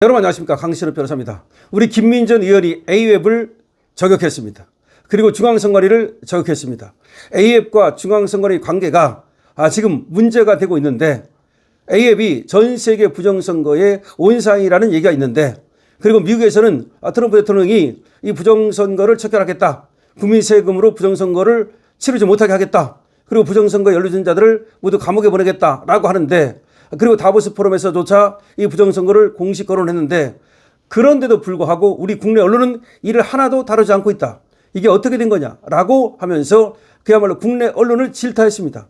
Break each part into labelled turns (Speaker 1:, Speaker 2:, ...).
Speaker 1: 여러분 안녕하십니까, 강신업 변호사입니다. 우리 김민전 의원이 A웹을 저격했습니다. 그리고 중앙선관위를 저격했습니다. A웹과 중앙선관위 관계가 지금 문제가 되고 있는데, A웹이 전 세계 부정선거의 온상이라는 얘기가 있는데, 그리고 미국에서는 트럼프 대통령이 이 부정선거를 척결하겠다, 국민 세금으로 부정선거를 치르지 못하게 하겠다, 그리고 부정선거 연루전자들을 모두 감옥에 보내겠다라고 하는데, 그리고 다보스 포럼에서조차 이 부정선거를 공식 거론했는데, 그런데도 불구하고 우리 국내 언론은 이를 하나도 다루지 않고 있다. 이게 어떻게 된 거냐라고 하면서 그야말로 국내 언론을 질타했습니다.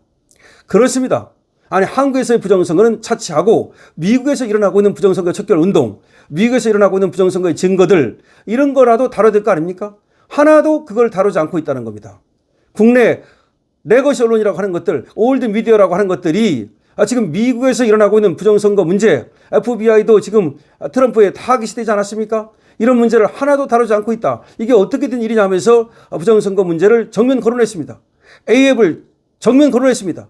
Speaker 1: 그렇습니다. 아니, 한국에서의 부정선거는 차치하고 미국에서 일어나고 있는 부정선거 척결 운동, 미국에서 일어나고 있는 부정선거의 증거들, 이런 거라도 다뤄야 될 거 아닙니까? 하나도 그걸 다루지 않고 있다는 겁니다. 국내 레거시 언론이라고 하는 것들, 올드 미디어라고 하는 것들이 지금 미국에서 일어나고 있는 부정선거 문제, FBI도 지금 트럼프에 타깃이 않았습니까? 이런 문제를 하나도 다루지 않고 있다. 이게 어떻게 된 일이냐 하면서 부정선거 문제를 정면 거론했습니다. A웹을 정면 거론했습니다.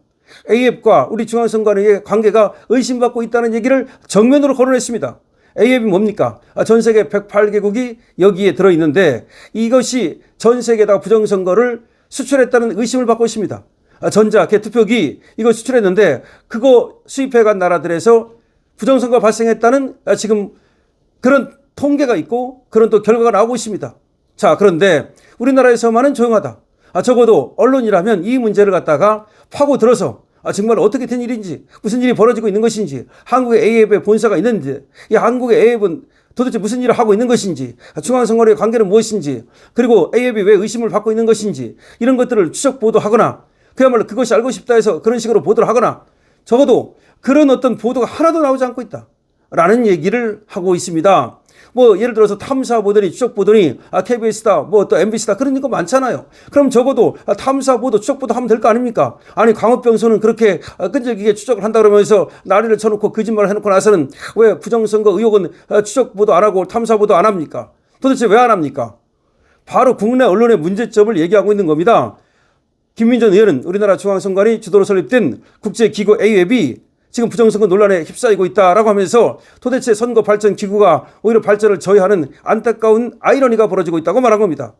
Speaker 1: A웹과 우리 중앙선관위의 관계가 의심받고 있다는 얘기를 정면으로 거론했습니다. A웹이 뭡니까? 전 세계 108개국이 여기에 들어있는데, 이것이 전 세계에다가 부정선거를 수출했다는 의심을 받고 있습니다. 전자 개투표기 이거 수출했는데, 그거 수입해간 나라들에서 부정선거가 발생했다는 지금 그런 통계가 있고, 그런 또 결과가 나오고 있습니다. 자, 그런데 우리나라에서만은 조용하다. 적어도 언론이라면 이 문제를 갖다가 파고들어서 정말 어떻게 된 일인지, 무슨 일이 벌어지고 있는 것인지, 한국의 A웹에 본사가 있는지, 이 한국의 A웹은 도대체 무슨 일을 하고 있는 것인지, 중앙선관위의 관계는 무엇인지, 그리고 A웹이 왜 의심을 받고 있는 것인지, 이런 것들을 추적 보도하거나, 그야말로 그것이 알고 싶다 해서 그런 식으로 보도를 하거나, 적어도 그런 어떤 보도가 하나도 나오지 않고 있다 라는 얘기를 하고 있습니다. 뭐 예를 들어서 탐사 보도니 추적 보도니 KBS다 뭐 또 MBC다 그런 거 많잖아요. 그럼 적어도 탐사 보도 추적 보도 하면 될 거 아닙니까? 아니, 광우병소는 그렇게 끈질기게 추적을 한다 그러면서 난리를 쳐놓고 거짓말을 해놓고 나서는 왜 부정선거 의혹은 추적 보도 안 하고 탐사 보도 안 합니까? 도대체 왜 안 합니까? 바로 국내 언론의 문제점을 얘기하고 있는 겁니다. 김민전 의원은 우리나라 중앙선관위 주도로 설립된 국제기구 A웹이 지금 부정선거 논란에 휩싸이고 있다라고 하면서 도대체 선거 발전 기구가 오히려 발전을 저해하는 안타까운 아이러니가 벌어지고 있다고 말한 겁니다.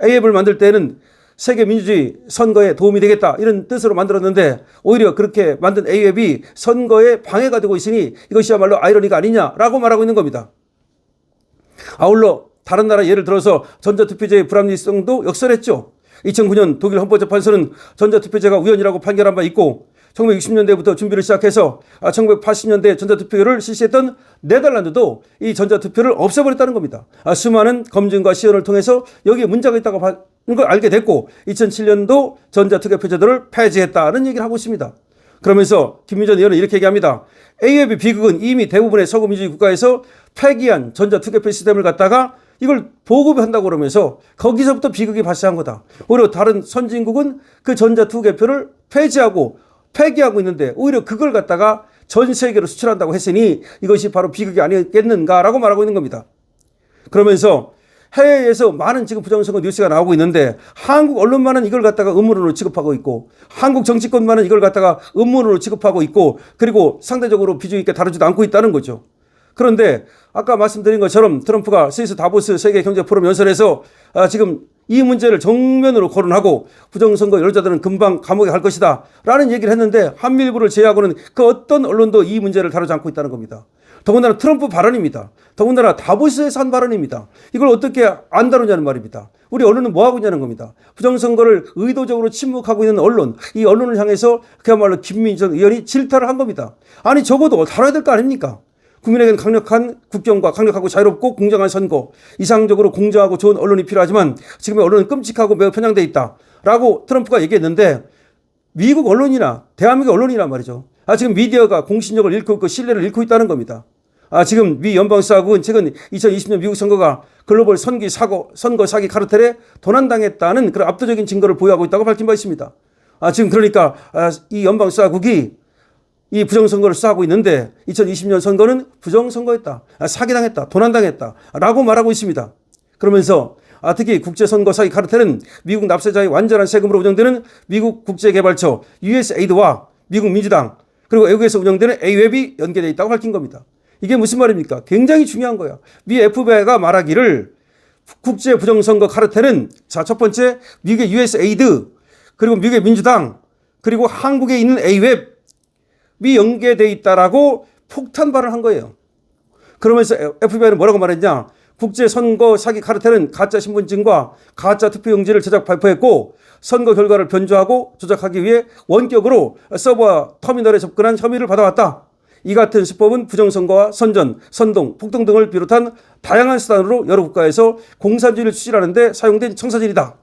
Speaker 1: A웹을 만들 때는 세계 민주주의 선거에 도움이 되겠다 이런 뜻으로 만들었는데, 오히려 그렇게 만든 A웹이 선거에 방해가 되고 있으니 이것이야말로 아이러니가 아니냐라고 말하고 있는 겁니다. 아울러 다른 나라 예를 들어서 전자투표제의 불합리성도 역설했죠. 2009년 독일 헌법재판소는 전자투표제가 우연이라고 판결한 바 있고, 1960년대부터 준비를 시작해서 1980년대 전자투표를 실시했던 네덜란드도 이 전자투표를 없애버렸다는 겁니다. 수많은 검증과 시연을 통해서 여기에 문제가 있다고 하는 걸 알게 됐고, 2007년도 전자투표제도를 폐지했다는 얘기를 하고 있습니다. 그러면서 김민전 의원은 이렇게 얘기합니다. A웹의 비극은 이미 대부분의 서구 민주주의 국가에서 폐기한 전자투표 시스템을 갖다가 이걸 보급한다고 그러면서 거기서부터 비극이 발생한 거다. 오히려 다른 선진국은 그 전자투개표를 폐기하고 있는데, 오히려 그걸 갖다가 전 세계로 수출한다고 했으니 이것이 바로 비극이 아니겠는가라고 말하고 있는 겁니다. 그러면서 해외에서 많은 지금 부정선거 뉴스가 나오고 있는데, 한국 언론만은 이걸 갖다가 음모론으로 취급하고 있고, 한국 정치권만은 이걸 갖다가 음모론으로 취급하고 있고, 그리고 상대적으로 비중 있게 다루지도 않고 있다는 거죠. 그런데 아까 말씀드린 것처럼 트럼프가 스위스 다보스 세계경제포럼 연설에서 지금 이 문제를 정면으로 거론하고 부정선거 연루자들은 금방 감옥에 갈 것이다 라는 얘기를 했는데, 한미일보를 제외하고는 그 어떤 언론도 이 문제를 다루지 않고 있다는 겁니다. 더군다나 트럼프 발언입니다. 더군다나 다보스에서 한 발언입니다. 이걸 어떻게 안 다루냐는 말입니다. 우리 언론은 뭐 하고 있냐는 겁니다. 부정선거를 의도적으로 침묵하고 있는 언론, 이 언론을 향해서 그야말로 김민전 의원이 질타를 한 겁니다. 아니, 적어도 다뤄야 될 거 아닙니까? 국민에게는 강력한 국경과 강력하고 자유롭고 공정한 선거, 이상적으로 공정하고 좋은 언론이 필요하지만 지금의 언론은 끔찍하고 매우 편향되어 있다라고 트럼프가 얘기했는데, 미국 언론이나 대한민국 언론이란 말이죠. 지금 미디어가 공신력을 잃고 있고 신뢰를 잃고 있다는 겁니다. 지금 미 연방수사국은 최근 2020년 미국 선거가 글로벌 선거 사기 카르텔에 도난당했다는 그런 압도적인 증거를 보유하고 있다고 밝힌 바 있습니다. 지금 그러니까 이 연방수사국이 이 부정선거를 수사하고 있는데, 2020년 선거는 부정선거였다, 사기당했다, 도난당했다 라고 말하고 있습니다. 그러면서 특히 국제선거 사기 카르텔은 미국 납세자의 완전한 세금으로 운영되는 미국 국제개발처 USAID와 미국 민주당, 그리고 외국에서 운영되는 A웹이 연계되어 있다고 밝힌 겁니다. 이게 무슨 말입니까? 굉장히 중요한 거야. 미 FBI가 말하기를 국제 부정선거 카르텔은 자, 첫 번째 미국의 USAID 그리고 미국의 민주당 그리고 한국에 있는 A웹이 연계되어 있다라고 폭탄 발언을 한 거예요. 그러면서 FBI는 뭐라고 말했냐? 국제 선거 사기 카르텔은 가짜 신분증과 가짜 투표용지를 제작 발표했고 선거 결과를 변조하고 조작하기 위해 원격으로 서버와 터미널에 접근한 혐의를 받아왔다. 이 같은 수법은 부정선거와 선전, 선동, 폭동 등을 비롯한 다양한 수단으로 여러 국가에서 공산주의를 추진하는 데 사용된 청사진이다.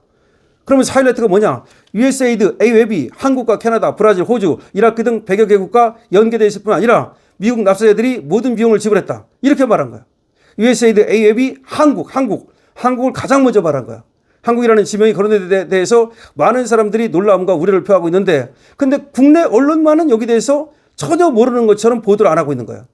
Speaker 1: 그러면 하이라이트가 뭐냐? USAID, A웹이 한국과 캐나다, 브라질, 호주, 이라크 등 100여 개국과 연계되어 있을 뿐 아니라 미국 납세자들이 모든 비용을 지불했다. 이렇게 말한 거야. USAID, A웹이 한국을 가장 먼저 말한 거야. 한국이라는 지명이 거론된 데 대해서 많은 사람들이 놀라움과 우려를 표하고 있는데 근데 국내 언론만은 여기 대해서 전혀 모르는 것처럼 보도를 안 하고 있는 거야.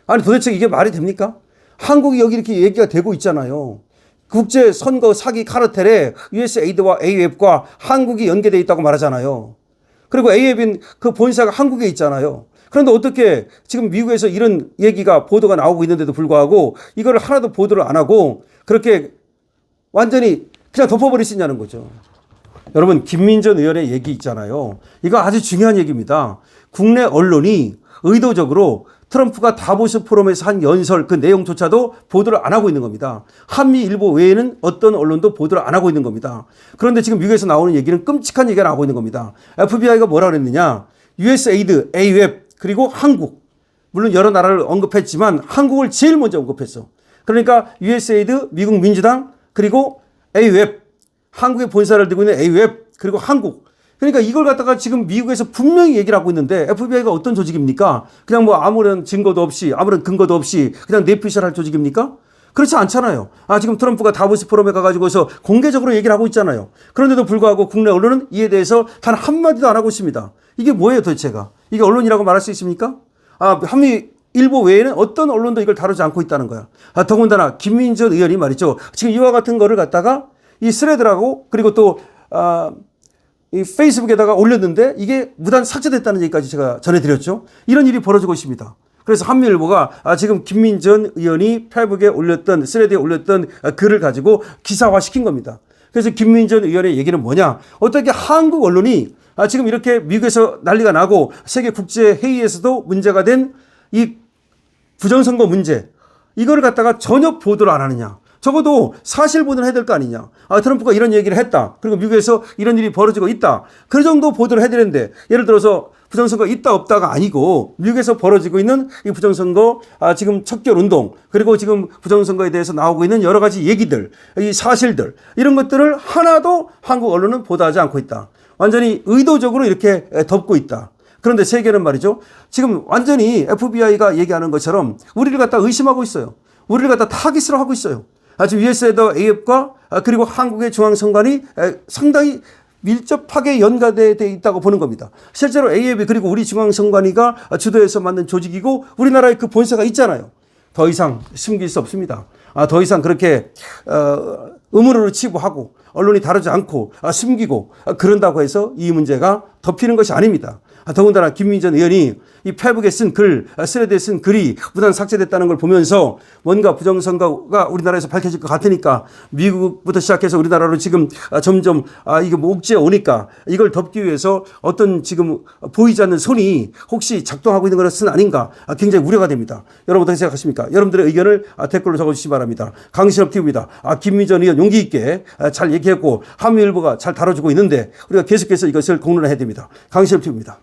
Speaker 1: 아니 도대체 이게 말이 됩니까? 한국이 여기 이렇게 얘기가 되고 있잖아요. 국제 선거 사기 카르텔에 USAID와 A웹과 한국이 연계되어 있다고 말하잖아요. 그리고 A웹인 그 본사가 한국에 있잖아요. 그런데 어떻게 지금 미국에서 이런 얘기가 보도가 나오고 있는데도 불구하고 이거를 하나도 보도를 안 하고 그렇게 완전히 그냥 덮어버릴 수 있냐는 거죠. 여러분 김민전 의원의 얘기 있잖아요. 이거 아주 중요한 얘기입니다. 국내 언론이 의도적으로 트럼프가 다보스 포럼에서 한 연설 그 내용조차도 보도를 안 하고 있는 겁니다. 한미일보 외에는 어떤 언론도 보도를 안 하고 있는 겁니다. 그런데 지금 미국에서 나오는 얘기는 끔찍한 얘기가 나오고 있는 겁니다. FBI가 뭐라 그랬느냐. USAID, A웹 그리고 한국. 물론 여러 나라를 언급했지만 한국을 제일 먼저 언급했어. 그러니까 USAID, 미국 민주당 그리고 A웹. 한국의 본사를 두고 있는 A웹 그리고 한국. 그러니까 이걸 갖다가 지금 미국에서 분명히 얘기를 하고 있는데 FBI가 어떤 조직입니까? 그냥 뭐 아무런 증거도 없이 아무런 근거도 없이 그냥 내피셜할 조직입니까? 그렇지 않잖아요. 지금 트럼프가 다보스 포럼에 가가지고서 공개적으로 얘기를 하고 있잖아요. 그런데도 불구하고 국내 언론은 이에 대해서 단 한마디도 안 하고 있습니다. 이게 뭐예요 도대체가? 이게 언론이라고 말할 수 있습니까? 한미일보 외에는 어떤 언론도 이걸 다루지 않고 있다는 거야. 더군다나 김민전 의원이 말이죠. 지금 이와 같은 거를 갖다가 이 스레드라고 그리고 또 이 페이스북에다가 올렸는데 이게 무단 삭제됐다는 얘기까지 제가 전해드렸죠. 이런 일이 벌어지고 있습니다. 그래서 한미일보가 지금 김민전 의원이 페이스북에 올렸던 스레드에 올렸던 글을 가지고 기사화시킨 겁니다. 그래서 김민전 의원의 얘기는 뭐냐. 어떻게 한국 언론이 지금 이렇게 미국에서 난리가 나고 세계 국제 회의에서도 문제가 된 이 부정선거 문제 이거를 갖다가 전혀 보도를 안 하느냐. 적어도 사실 보도를 해야 될 거 아니냐. 트럼프가 이런 얘기를 했다. 그리고 미국에서 이런 일이 벌어지고 있다. 그 정도 보도를 해야 되는데 예를 들어서 부정선거 있다 없다가 아니고 미국에서 벌어지고 있는 이 부정선거 지금 척결 운동 그리고 지금 부정선거에 대해서 나오고 있는 여러 가지 얘기들 이 사실들 이런 것들을 하나도 한국 언론은 보도하지 않고 있다. 완전히 의도적으로 이렇게 덮고 있다. 그런데 세계는 말이죠. 지금 완전히 FBI가 얘기하는 것처럼 우리를 갖다 의심하고 있어요. 우리를 갖다 타깃으로 하고 있어요. 지금 USAID A협과 그리고 한국의 중앙선관위 상당히 밀접하게 연관되어 있다고 보는 겁니다. 실제로 A협이 그리고 우리 중앙선관위가 주도해서 만든 조직이고 우리나라에 그 본사가 있잖아요. 더 이상 숨길 수 없습니다. 더 이상 그렇게 음모론으로 치부하고 언론이 다루지 않고 숨기고 그런다고 해서 이 문제가 덮이는 것이 아닙니다. 더군다나 김민전 의원이 이 페이북에 쓴 글, 스레드에 쓴 글이 무단 삭제됐다는 걸 보면서 뭔가 부정선거가 우리나라에서 밝혀질 것 같으니까 미국부터 시작해서 우리나라로 지금 점점 이게 뭐 옥죄 오니까 이걸 덮기 위해서 어떤 지금 보이지 않는 손이 혹시 작동하고 있는 것은 아닌가 굉장히 우려가 됩니다. 여러분 어떻게 생각하십니까? 여러분들의 의견을 댓글로 적어주시기 바랍니다. 강신업 TV입니다. 김민전 의원 용기 있게 잘 얘기했고 한미일보가 잘 다뤄주고 있는데 우리가 계속해서 이것을 공론화해야 됩니다. 강신업 TV입니다.